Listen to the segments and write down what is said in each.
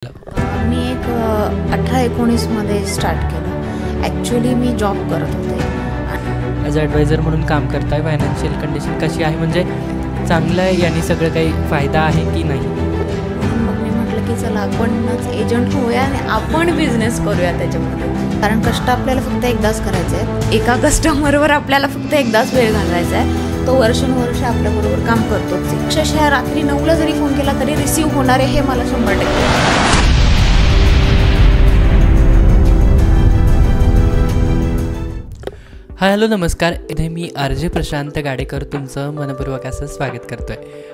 मी एक 18-19मध्ये स्टार्ट केलं. ॲक्च्युली मी जॉब करत होते. ॲज अ ॲडवायझर म्हणून काम करताय. फायनान्शियल कंडिशन कशी आहे, म्हणजे चांगलं आहे याने सगळं काही फायदा आहे की नाही? मग मी म्हटलं की चला आपणच एजंट होऊया आणि आपण बिझनेस करूया त्याच्यामध्ये. कारण कष्ट आपल्याला फक्त एकदाच करायचं आहे. एका कस्टमरवर आपल्याला फक्त एकदाच वेळ घालवायचा आहे. तो वर्षानुवर्ष आपल्याबरोबर काम करतोच. अक्षरशः रात्री 9ला जरी फोन केला तरी रिसीव्ह होणार आहे हे मला 100%. हाय हॅलो नमस्कार. इथे मी RJ प्रशांत गाडेकर तुमचं मनपूर्वक असं स्वागत करतो आहे.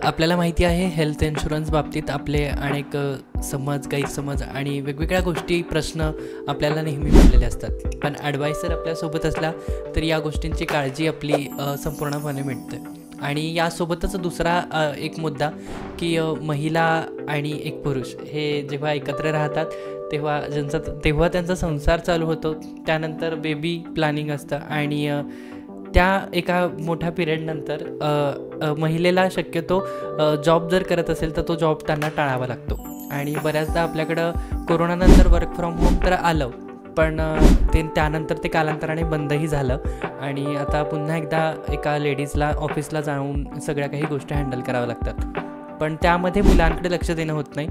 आपल्याला माहिती आहे हेल्थ इन्शुरन्स बाबतीत आपले अनेक समज, गैरसमज आणि वेगवेगळ्या गोष्टी, प्रश्न आपल्याला नेहमी पडलेले असतात. पण ॲडवायझर आपल्यासोबत असला तर या गोष्टींची काळजी आपली संपूर्णपणे मिळते. आणि यासोबतच दुसरा एक मुद्दा की महिला आणि एक पुरुष हे जेव्हा एकत्र राहतात तेव्हा त्यांचा संसार चालू होतो. त्यानंतर बेबी प्लॅनिंग असतं आणि त्या एका मोठ्या पिरियडनंतर महिलेला शक्यतो जॉब जर करत असेल तर तो जॉब त्यांना टाळावा लागतो. आणि बऱ्याचदा आपल्याकडं कोरोनानंतर वर्क फ्रॉम होम तर आलं, पण त्यानंतर ते कालांतराने बंदही झालं. आणि आता पुन्हा एकदा एका लेडीजला ऑफिसला जाऊन सगळ्या काही गोष्टी हँडल कराव्या लागतात. पण त्यामध्ये मुलांकडे लक्ष देणं होत नाही.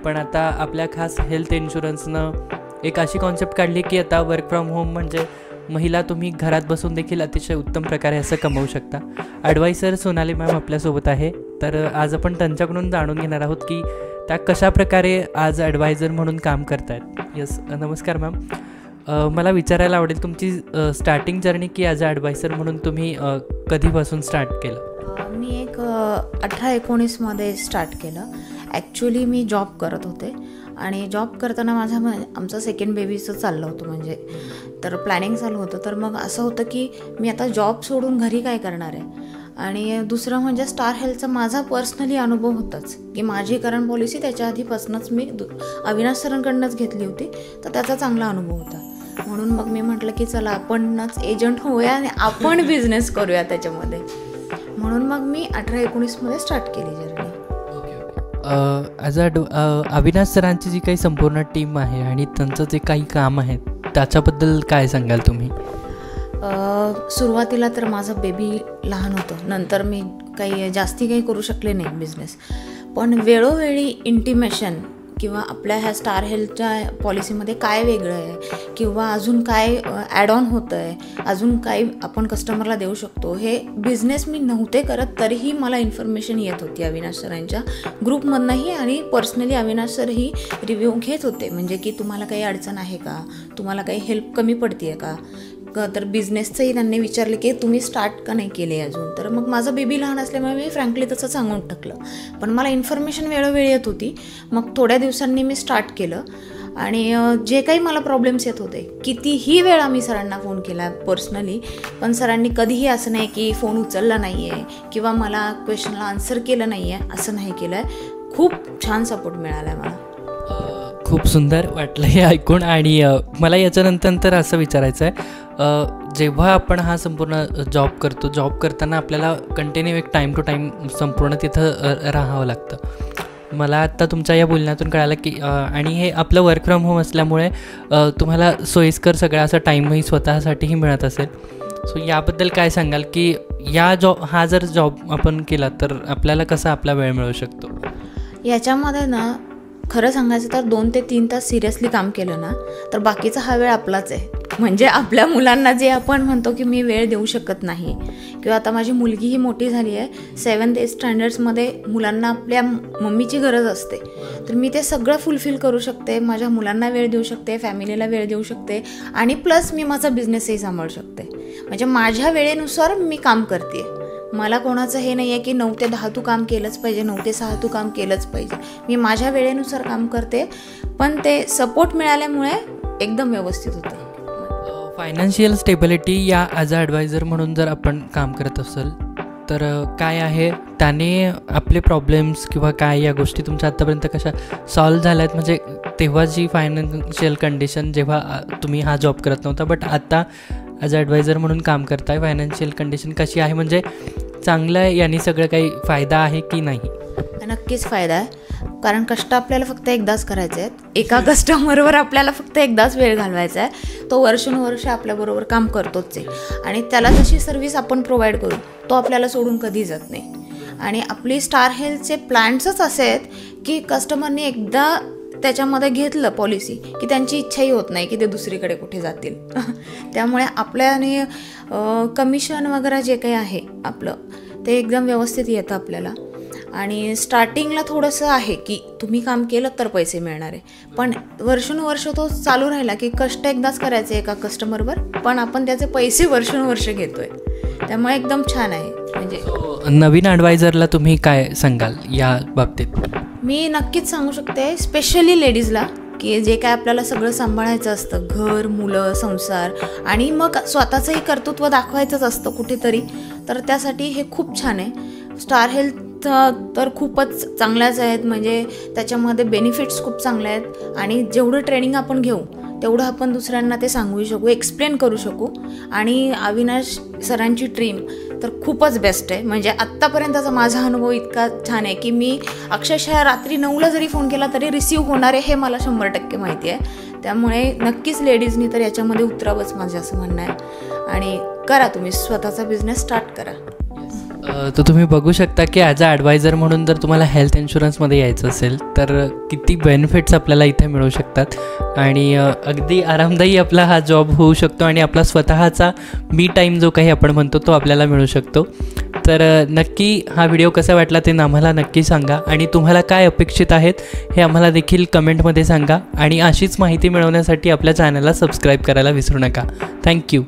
पण आता आपल्या खास हेल्थ इन्शुरन्सनं एक अशी कॉन्सेप्ट काढली की आता वर्क फ्रॉम होम म्हणजे महिला तुम्ही घरात बसून देखील अतिशय उत्तम प्रकारे असं कमवू शकता. ॲडवायझर सोनाली मॅम आपल्यासोबत आहे. तर आज आपण त्यांच्याकडून जाणून घेणार आहोत की त्या कशाप्रकारे आज ॲडवायझर म्हणून काम करत आहेत. यस, नमस्कार मॅम. मला विचारायला आवडेल तुमची स्टार्टिंग जर्नी की ॲज अ ॲडवायझर म्हणून तुम्ही कधीपासून स्टार्ट केलं? मी एक 18-19मध्ये स्टार्ट केलं. ॲक्च्युली मी जॉब करत होते आणि जॉब करताना आमचं सेकंड बेबीचं चाललं होतं, म्हणजे तर प्लॅनिंग चालू होतं. तर मग असं होतं की मी आता जॉब सोडून घरी काय करणार आहे. आणि दुसरं म्हणजे स्टार हेल्थचा माझा पर्सनली अनुभव होताच की माझी करंट पॉलिसी त्याच्या आधीपासूनच मी अविनाश सरांकडूनच घेतली होती, तर त्याचा चांगला अनुभव होता. म्हणून मग मी म्हटलं की चला आपणच एजंट होऊया आणि आपण बिझनेस करूया त्याच्यामध्ये. म्हणून मग मी 18-19मध्ये स्टार्ट केली जर्नी. ॲज अविनाश सरांची जी काही संपूर्ण टीम आहे आणि त्यांचं जे काही काम आहे त्याच्याबद्दल काय सांगाल तुम्ही? सुरुवातीला तर माझं बेबी लहान होतं, नंतर मी जास्ती काही करू शकले नाही बिझनेस. पण वेळोवेळी इंटिमेशन किंवा आपल्या ह्या स्टार हेल्थच्या पॉलिसीमध्ये काय वेगळं आहे किंवा अजून काय ॲड ऑन होतं आहे, अजून काय आपण कस्टमरला देऊ शकतो, हे बिझनेस मी नव्हते करत तरीही मला इन्फॉर्मेशन येत होती अविनाश सरांच्या ग्रुपमधनंही. आणि पर्सनली अविनाश सर ही रिव्ह्यू घेत होते, म्हणजे की तुम्हाला काही अडचण आहे का, तुम्हाला काही हेल्प कमी पडते आहे का. तर बिझनेसचंही त्यांनी विचारले की तुम्ही स्टार्ट का नाही केले अजून. तर मग माझा बेबी लहान असल्यामुळे मी फ्रँकली तसं सांगून टाकलं. पण मला इन्फॉर्मेशन वेळोवेळी येत होती. मग थोड्या दिवसांनी मी स्टार्ट केलं आणि जे काही मला प्रॉब्लेम्स येत होते, कितीही वेळा मी सरांना फोन केला पर्सनली, पण सरांनी कधीही असं नाही की फोन उचलला नाही आहे किंवा मला क्वेश्चनला आन्सर केलं नाही आहे, असं नाही केलं आहे. खूप छान सपोर्ट मिळाला आहे मला. खूप सुंदर वाटलं हे ऐकून. आणि मला याच्यानंतर असं विचारायचं आहे, जेव्हा आपण हा संपूर्ण जॉब करताना आपल्याला कंटिन्यू एक टाईम टू टाईम संपूर्ण तिथं राहावं लागतं. मला आत्ता तुमच्या या बोलण्यातून कळालं की आणि हे आपलं वर्क फ्रॉम होम असल्यामुळे तुम्हाला सोयीस्कर सगळा असा टाईमही स्वतःसाठीही मिळत असेल. सो याबद्दल काय सांगाल की हा जर जॉब आपण केला तर आपल्याला कसा आपला वेळ मिळू शकतो? याच्यामध्ये ना खरं सांगायचं तर 2 ते 3 तास सिरियसली काम केलं ना तर बाकीचा हा वेळ आपलाच आहे. म्हणजे आपल्या मुलांना जे आपण म्हणतो की मी वेळ देऊ शकत नाही, किंवा आता माझी मुलगी ही मोठी झाली आहे, 7th 8th स्टँडर्ड्समध्ये मुलांना आपल्या मम्मीची गरज असते, तर मी ते सगळं फुलफिल करू शकते. माझ्या मुलांना वेळ देऊ शकते, फॅमिलीला वेळ देऊ शकते आणि प्लस मी माझा बिझनेसही सांभाळू शकते. म्हणजे माझ्या वेळेनुसार मी काम करते. मला कोणाचं हे नाही आहे की 9 ते 10 तू काम केलंच पाहिजे, 9 ते 6 तू काम केलंच पाहिजे. मी माझ्या वेळेनुसार काम करते, पण ते सपोर्ट मिळाल्यामुळे एकदम व्यवस्थित होतं. फायनान्शियल स्टेबिलिटी या ॲज अ ॲडवायझर म्हणून जर आपण काम करत असेल तर काय आहे, त्याने आपले प्रॉब्लेम्स किंवा काय या गोष्टी तुमच्या आत्तापर्यंत कशा सॉल्व झाल्या आहेत? म्हणजे तेव्हा जी फायनान्शियल कंडिशन, जेव्हा तुम्ही हा जॉब करत नव्हता बट आता ॲज अ ॲडवायझर म्हणून काम करताय, फायनान्शियल कंडिशन कशी आहे, म्हणजे चांगलं आहे याने सगळं काही फायदा आहे की नाही? नक्कीच फायदा आहे. कारण कष्ट आपल्याला फक्त एकदाच करायचे आहेत. एका कस्टमरवर आपल्याला फक्त एकदाच वेळ घालवायचा आहे. तो वर्षानुवर्ष आपल्याबरोबर काम करतोच आहे आणि त्याला जशी सर्व्हिस आपण प्रोव्हाइड करू तो आपल्याला सोडून कधी जात नाही. आणि आपली स्टार हेल्थचे प्लॅन्सच असे आहेत की कस्टमरने एकदा त्याच्यामध्ये घेतलं पॉलिसी की त्यांची इच्छाही होत नाही की ते दुसरीकडे कुठे जातील. त्यामुळे आपल्याने कमिशन वगैरे जे काही आहे आपलं ते एकदम व्यवस्थित येतं आपल्याला. आणि स्टार्टिंगला थोडंसं आहे की तुम्ही काम केलं तर पैसे मिळणार आहे, पण वर्षानुवर्ष तो चालू राहिला की कष्ट एकदाच करायचे एका कस्टमरवर, पण आपण त्याचे पैसे वर्षानुवर्ष घेतोय. त्यामुळे एकदम छान आहे. म्हणजे नवीन ॲडवायझरला तुम्ही काय सांगाल या बाबतीत? मी नक्कीच सांगू शकते, स्पेशली लेडीजला, की जे काय आपल्याला सगळं सांभाळायचं असतं, घर, मुलं, संसार आणि मग स्वतःचंही कर्तृत्व दाखवायचंच असतं कुठेतरी, तर त्यासाठी हे खूप छान आहे. स्टार हेल्थ तर खूपच चांगल्याच आहेत. म्हणजे त्याच्यामध्ये बेनिफिट्स खूप चांगले आहेत आणि जेवढं ट्रेनिंग आपण घेऊ तेवढं आपण दुसऱ्यांना ते सांगू शकू, एक्सप्लेन करू शकू. आणि अविनाश सरांची टीम तर खूपच बेस्ट आहे. म्हणजे आत्तापर्यंतचा माझा अनुभव इतका छान आहे की मी अक्षरशः रात्री 9ला जरी फोन केला तरी रिसीव्ह होणार आहे हे मला 100% माहिती आहे. त्यामुळे नक्कीच लेडीजनी तर याच्यामध्ये उतरावंच, माझं असं म्हणणं आहे. आणि करा, तुम्ही स्वतःचा बिझनेस स्टार्ट करा. तर तुम्ही बघू शकता की ॲज अ ॲडवायझर म्हणून जर तुम्हाला हेल्थ इन्शुरन्समध्ये यायचं असेल तर किती बेनिफिट्स आपल्याला इथे मिळू शकतात आणि अगदी आरामदायी आपला हा जॉब होऊ शकतो आणि आपला स्वतःचा मी टाईम जो काही आपण म्हणतो तो आपल्याला मिळू शकतो. तर नक्की हा व्हिडिओ कसा वाटला ते आम्हाला नक्की सांगा आणि तुम्हाला काय अपेक्षित आहेत हे आम्हाला देखील कमेंटमध्ये सांगा. आणि अशीच माहिती मिळवण्यासाठी आपल्या चॅनलला सबस्क्राईब करायला विसरू नका. थँक्यू.